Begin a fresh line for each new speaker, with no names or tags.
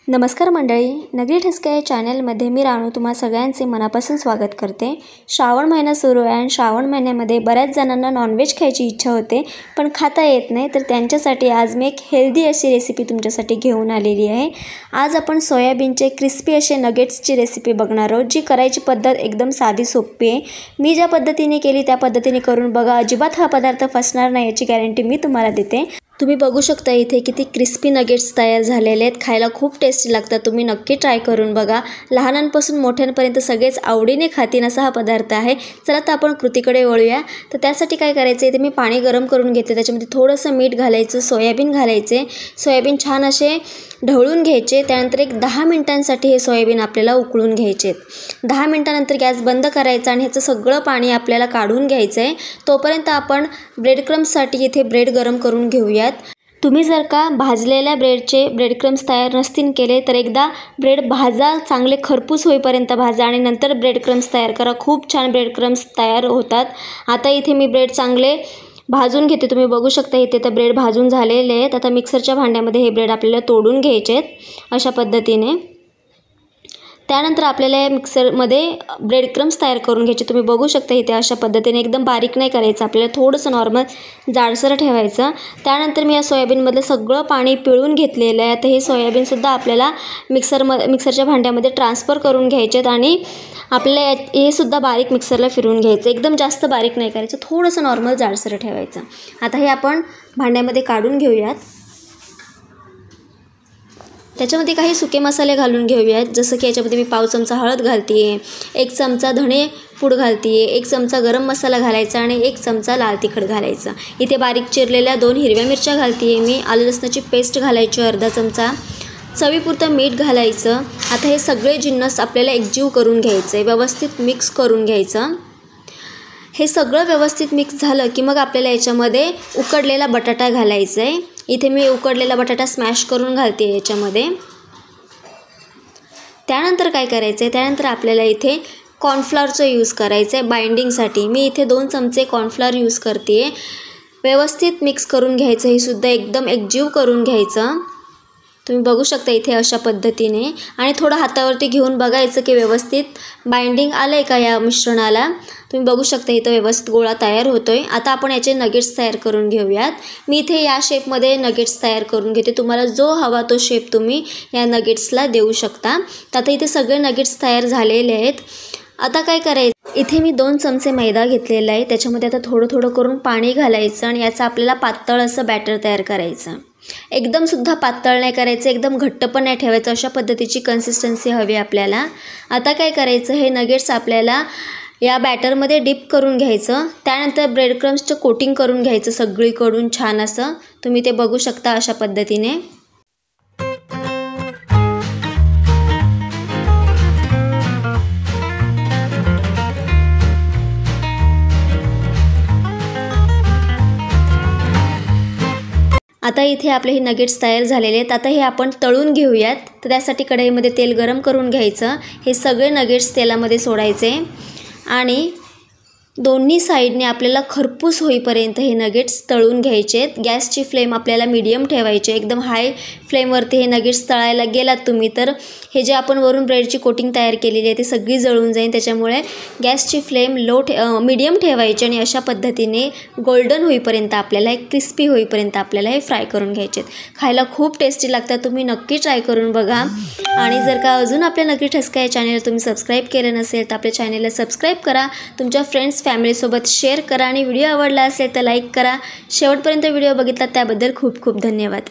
नमस्कार मंडळी, नगरी ठसका या चॅनलमध्ये मी राणू तुम्हा सगळ्यांचे मनापासून स्वागत करते। श्रावण महिना सुरू आहे आणि श्रावण महिन्यामध्ये बऱ्याच जणांना नॉनव्हेज खायची इच्छा होते पण खाता येत नाही, तर त्यांच्यासाठी आज मी एक हेल्दी अशी रेसिपी तुमच्यासाठी घेऊन आलेली आहे। आज आपण सोयाबीनचे क्रिस्पी असे नगेट्सची रेसिपी बघणार आहोत, जी करायची पद्धत एकदम साधी सोपी आहे। मी ज्या पद्धतीने केली त्या पद्धतीने करून बघा, अजिबात हा पदार्थ फसणार नाही याची गॅरंटी मी तुम्हाला देते। तुम्ही बघू शकता इथे किती क्रिस्पी नगेट्स तयार झालेले आहेत, खायला खूप टेस्टी लागतात। तुम्ही नक्की ट्राय करून बघा, लहानांपासून मोठ्यांपर्यंत सगळेच आवडीने खातील असा हा पदार्थ आहे। चला तर आपण कृतीकडे वळूया। तर त्यासाठी काय करायचं, इथे मी पाणी गरम करून घेतले, त्याच्यामध्ये थोडंसं मीठ घालायचं, सोयाबीन घालायचे, सोयाबीन छान असे ढवळून घ्यायचे। त्यानंतर एक 10 मिनिटांसाठी हे सोयाबीन आपल्याला उकळून घ्यायचे। 10 मिनिटांनंतर गॅस बंद करायचा आणि ह्याचं सगळं पाणी आपल्याला काढून घ्यायचं आहे। तोपर्यंत आपण ब्रेड क्रम्ससाठी इथे ब्रेड गरम करून घेऊयात। तुम्ही जर का भाजलेल्या ब्रेडचे ब्रेड क्रम्स तयार नसतील केले तर एकदा ब्रेड भाजा, चांगले खरपूस होईपर्यंत भाजा आणि नंतर ब्रेड क्रम्स तयार करा। खूप छान ब्रेड क्रम्स तयार होतात। आता इथे मी ब्रेड चांगले भाजून घेते। तुम्ही बघू शकता इथे तर ब्रेड भाजून झालेले आहेत। आता मिक्सरच्या भांड्यामध्ये हे ब्रेड आपल्याला तोडून घ्यायचे आहेत अशा पद्धतीने। त्यानंतर आपल्याला या मिक्सरमध्ये ब्रेड क्रम्स तयार करून घ्यायचे। तुम्ही बघू शकता इथे अशा पद्धतीने, एकदम बारीक नाही करायचं, आपल्याला थोडंसं नॉर्मल जाडसर ठेवायचं। त्यानंतर मी या सोयाबीनमधलं सगळं पाणी पिळून घेतलेलं आहे। आता हे सोयाबीनसुद्धा आपल्याला मिक्सरच्या भांड्यामध्ये ट्रान्सफर करून घ्यायचे आहेत आणि आपल्याला हे सुद्धा बारीक मिक्सरला फिरवून घ्यायचं। एकदम जास्त बारीक नाही करायचं, थोडंसं नॉर्मल जाडसर ठेवायचं। आता हे आपण भांड्यामध्ये काढून घेऊयात। त्याच्यामध्ये काही सुके मसाले घालून घेऊयात, जसं की याच्यामध्ये मी पाव चमचा हळद घालते आहे, 1 चमचा धणे पूड घालते आहे, 1 चमचा गरम मसाला घालायचा आणि 1 चमचा लाल तिखट घालायचं। इथे बारीक चिरलेल्या 2 हिरव्या मिरच्या घालते आहे मी, आलं लसणाची पेस्ट घालायची अर्धा चमचा, चवीपुरतं मीठ घालायचं। आता हे सगळे जिन्नस आपल्याला एकजीव करून घ्यायचं आहे, व्यवस्थित मिक्स करून घ्यायचं। हे सगळं व्यवस्थित मिक्स झालं की मग आपल्याला याच्यामध्ये उकडलेला बटाटा घालायचा आहे। इथे मी उकडलेला बटाटा स्मॅश करून घालते याच्यामध्ये। त्यानंतर काय करायचं आहे, त्यानंतर आपल्याला इथे कॉर्नफ्लॉरचं यूज करायचं आहे बाइंडिंगसाठी। मी इथे 2 चमचे कॉर्नफ्लॉर यूज करते आहे। व्यवस्थित मिक्स करून घ्यायचं, हे सुद्धा एकदम एकजीव करून घ्यायचं। तुम्ही बघू शकता इथे अशा पद्धतीने, आणि थोडं हातावरती घेऊन बघायचं की व्यवस्थित बाइंडिंग आलं आहे का या मिश्रणाला। तुम्ही बघू शकता इथं व्यवस्थित गोळा तयार होतो आहे। आता आपण याचे नगेट्स तयार करून घेऊयात। मी इथे या शेपमध्ये नगेट्स तयार करून घेते, तुम्हाला जो हवा तो शेप तुम्ही या नगेट्सला देऊ शकता। तर आता इथे सगळे नगेट्स तयार झालेले आहेत। आता काय करायचं, इथे मी 2 चमचे मैदा घेतलेला आहे, त्याच्यामध्ये आता थोडं थोडं करून पाणी घालायचं आणि याचं आपल्याला पातळ असं बॅटर तयार करायचं। एकदमसुद्धा पातळ नाही करायचं, एकदम घट्ट पण नाही ठेवायचं, अशा पद्धतीची कन्सिस्टन्सी हवी आपल्याला। आता काय करायचं, हे नगेट्स आपल्याला या बॅटरमध्ये डिप करून घ्यायचं। त्यानंतर ब्रेड क्रम्सचं कोटिंग करून घ्यायचं सगळीकडून छान असं। तुम्ही ते बघू शकता अशा पद्धतीने। आता इथे आपले हे नगेट्स तयार झालेले आहेत। आता हे आपण तळून घेऊयात। तर त्यासाठी कढईमध्ये तेल गरम करून घ्यायचं, हे सगळे नगेट्स तेलामध्ये सोडायचे आणि दोन्ही साईडने आपल्याला खरपूस होईपर्यंत हे नगेट्स तळून घ्यायचे आहेत। गॅसची फ्लेम आपल्याला मीडियम ठेवायची, एकदम हाय फ्लेमवरती हे नगेट्स तळायला गेलात तुम्ही तर हे जे आपण वरून ब्रेडची कोटिंग तयार केलेली आहे ती सगळी जळून जाईल। त्याच्यामुळे गॅसची फ्लेम मीडियम ठेवायची आणि अशा पद्धतीने गोल्डन होईपर्यंत आपल्याला, क्रिस्पी होईपर्यंत आपल्याला हे फ्राय करून घ्यायचे आहेत। खायला खूप टेस्टी लागतात, तुम्ही नक्की ट्राय करून बघा। आणि जर का अजून आपल्या नगरी ठसका या चॅनलला तुम्ही सबस्क्राईब केलं नसेल तर आपल्या चॅनलला सबस्क्राईब करा, तुमच्या फ्रेंड्स फॅमिलीसोबत शेअर करा आणि व्हिडिओ आवडला असेल तर लाईक करा। शेवटपर्यंत व्हिडिओ बघितला त्याबद्दल खूप खूप धन्यवाद।